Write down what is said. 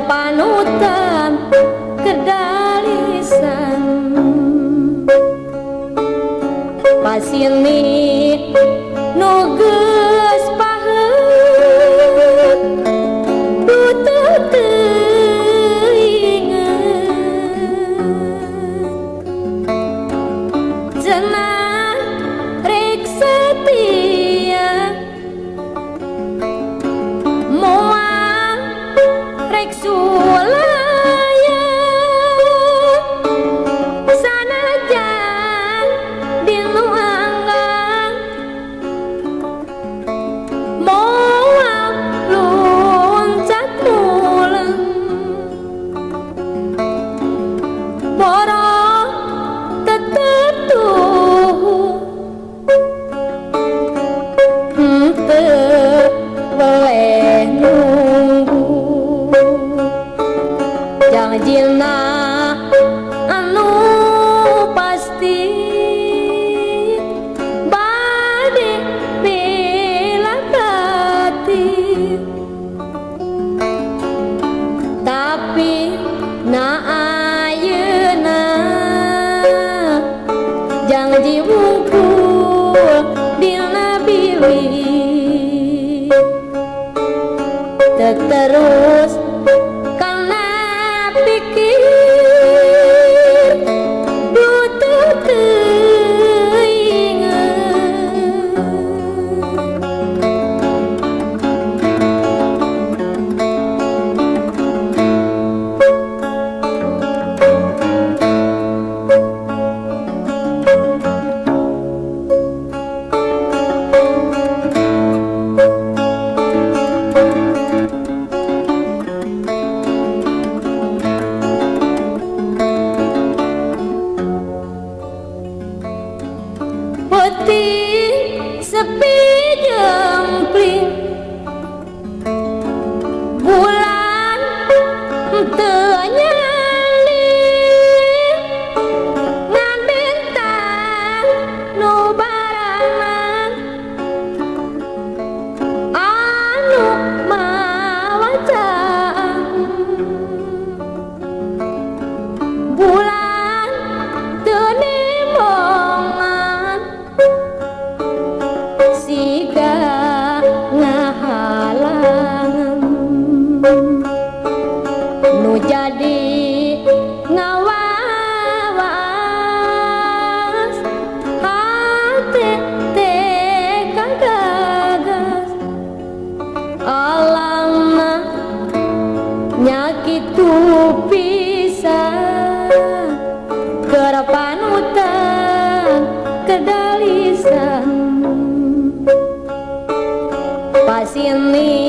panutan kedalisan pasini nuges pahet duta teinget jenah rek setia moang rek sulaya sanajan di luanggang moang loncat muleng borong tetep tuh teu boleh nunggu janjina anu pasti bade bela hati tapi na ayeuna janji wungkul dina biwi terus karena pikir duta teinget putih sepi jempling bulan teu nyalin ngan bintang nu barangan anu mawacaan bulan teu nimongan siga ngahalangan nu jadi ngawawas hati teh kagagas alangna nyakitu pisan keur panutan kedalisan pasini